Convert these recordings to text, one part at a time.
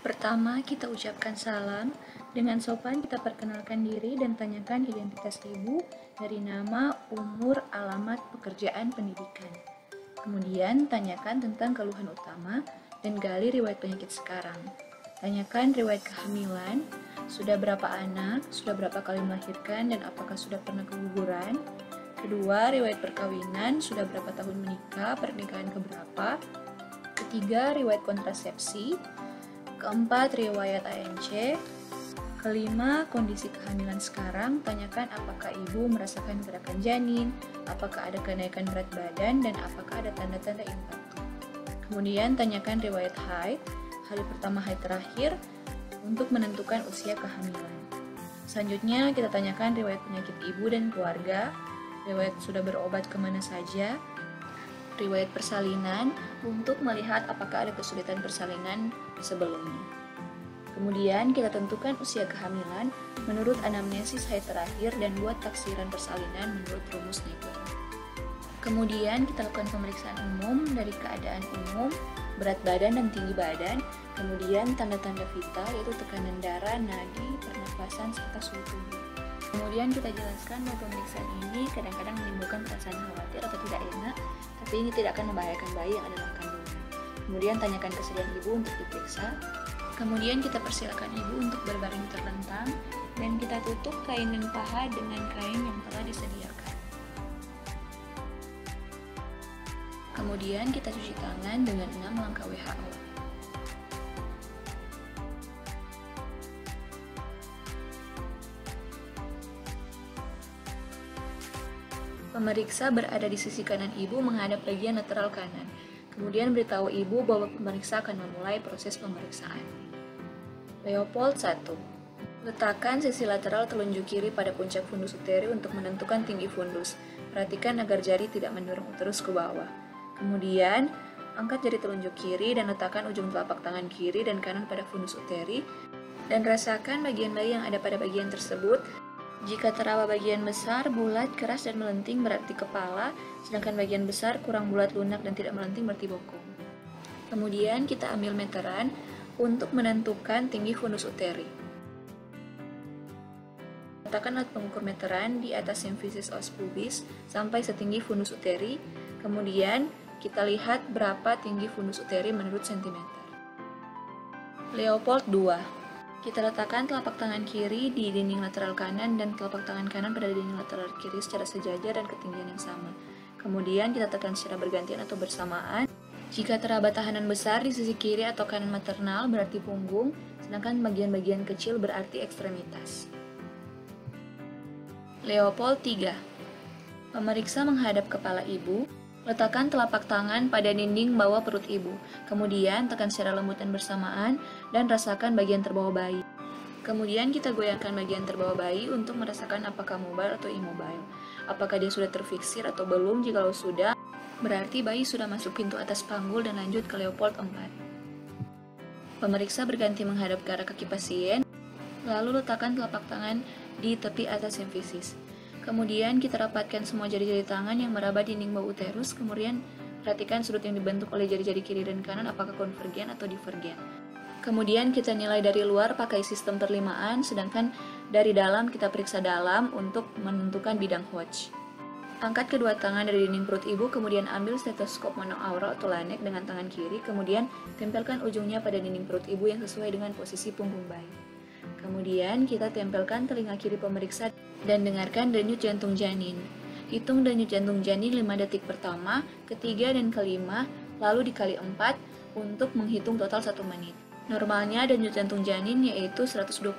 Pertama, kita ucapkan salam. Dengan sopan kita perkenalkan diri dan tanyakan identitas ibu dari nama, umur, alamat, pekerjaan, pendidikan. Kemudian, tanyakan tentang keluhan utama dan gali riwayat penyakit sekarang. Tanyakan riwayat kehamilan, sudah berapa anak, sudah berapa kali melahirkan, dan apakah sudah pernah keguguran. Kedua, riwayat perkawinan, sudah berapa tahun menikah, pernikahan keberapa. Ketiga, riwayat kontrasepsi. Keempat, riwayat ANC. Kelima, kondisi kehamilan sekarang, tanyakan apakah ibu merasakan gerakan janin, apakah ada kenaikan berat badan, dan apakah ada tanda-tanda impantu. Kemudian, tanyakan riwayat haid, hari pertama haid terakhir, untuk menentukan usia kehamilan. Selanjutnya, kita tanyakan riwayat penyakit ibu dan keluarga, riwayat sudah berobat kemana saja, riwayat persalinan, untuk melihat apakah ada kesulitan persalinan sebelumnya. Kemudian kita tentukan usia kehamilan menurut anamnesis haid terakhir dan buat taksiran persalinan menurut rumus Naegeli. Kemudian kita lakukan pemeriksaan umum dari keadaan umum, berat badan dan tinggi badan, kemudian tanda-tanda vital yaitu tekanan darah, nadi, pernapasan, serta suhu tubuh. Kemudian kita jelaskan bahwa pemeriksaan ini kadang-kadang menimbulkan perasaan khawatir atau tidak enak, tapi ini tidak akan membahayakan bayi yang ada dalam kandungan. Kemudian tanyakan kesediaan ibu untuk diperiksa. Kemudian kita persilakan ibu untuk berbaring terlentang dan kita tutup kain dan paha dengan kain yang telah disediakan. Kemudian kita cuci tangan dengan 6 langkah WHO. Pemeriksa berada di sisi kanan ibu menghadap bagian lateral kanan. Kemudian beritahu ibu bahwa pemeriksa akan memulai proses pemeriksaan. Leopold 1. Letakkan sisi lateral telunjuk kiri pada puncak fundus uteri untuk menentukan tinggi fundus. Perhatikan agar jari tidak mendorong uterus ke bawah. Kemudian, angkat jari telunjuk kiri dan letakkan ujung telapak tangan kiri dan kanan pada fundus uteri dan rasakan bagian bayi yang ada pada bagian tersebut. Jika teraba bagian besar, bulat, keras, dan melenting berarti kepala, sedangkan bagian besar kurang bulat, lunak, dan tidak melenting berarti bokong. Kemudian kita ambil meteran untuk menentukan tinggi fundus uteri. Letakkan alat pengukur meteran di atas simfisis os pubis sampai setinggi fundus uteri. Kemudian kita lihat berapa tinggi fundus uteri menurut sentimeter. Leopold 2. Kita letakkan telapak tangan kiri di dinding lateral kanan dan telapak tangan kanan pada dinding lateral kiri secara sejajar dan ketinggian yang sama. Kemudian kita tekan secara bergantian atau bersamaan. Jika teraba tahanan besar di sisi kiri atau kanan maternal berarti punggung, sedangkan bagian-bagian kecil berarti ekstremitas. Leopold 3. Pemeriksa menghadap kepala ibu. Letakkan telapak tangan pada dinding bawah perut ibu, kemudian tekan secara lembut dan bersamaan, dan rasakan bagian terbawah bayi. Kemudian kita goyangkan bagian terbawah bayi untuk merasakan apakah mobile atau immobile. Apakah dia sudah terfiksir atau belum, jikalau sudah, berarti bayi sudah masuk pintu atas panggul dan lanjut ke Leopold 4. Pemeriksa berganti menghadap ke arah kaki pasien, lalu letakkan telapak tangan di tepi atas simfisis. Kemudian kita rapatkan semua jari-jari tangan yang meraba dinding bawah uterus, kemudian perhatikan sudut yang dibentuk oleh jari-jari kiri dan kanan apakah konvergen atau divergen. Kemudian kita nilai dari luar pakai sistem perlimaan, sedangkan dari dalam kita periksa dalam untuk menentukan bidang Hodge. Angkat kedua tangan dari dinding perut ibu, kemudian ambil stetoskop monoaural atau lanek dengan tangan kiri, kemudian tempelkan ujungnya pada dinding perut ibu yang sesuai dengan posisi punggung bayi. Kemudian kita tempelkan telinga kiri pemeriksa dan dengarkan denyut jantung janin. Hitung denyut jantung janin 5 detik pertama, ketiga, dan kelima, lalu dikali 4 untuk menghitung total 1 menit. Normalnya denyut jantung janin yaitu 120-160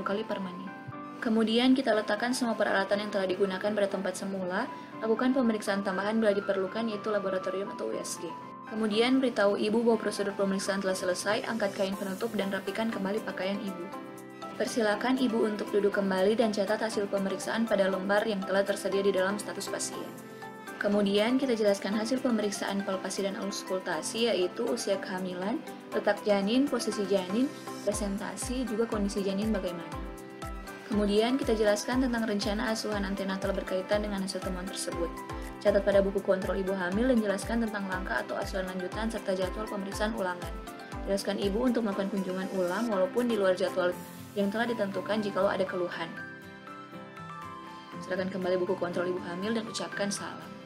kali per menit. Kemudian kita letakkan semua peralatan yang telah digunakan pada tempat semula, lakukan pemeriksaan tambahan bila diperlukan yaitu laboratorium atau USG. Kemudian beritahu ibu bahwa prosedur pemeriksaan telah selesai, angkat kain penutup dan rapikan kembali pakaian ibu. Persilakan ibu untuk duduk kembali dan catat hasil pemeriksaan pada lembar yang telah tersedia di dalam status pasien. Kemudian kita jelaskan hasil pemeriksaan palpasi dan auskultasi yaitu usia kehamilan, letak janin, posisi janin, presentasi, juga kondisi janin bagaimana. Kemudian kita jelaskan tentang rencana asuhan antenatal berkaitan dengan hasil temuan tersebut. Catat pada buku kontrol ibu hamil dan jelaskan tentang langkah atau asuhan lanjutan serta jadwal pemeriksaan ulangan. Jelaskan ibu untuk melakukan kunjungan ulang walaupun di luar jadwal yang telah ditentukan jikalau ada keluhan. Silakan kembali buku kontrol ibu hamil dan ucapkan salam.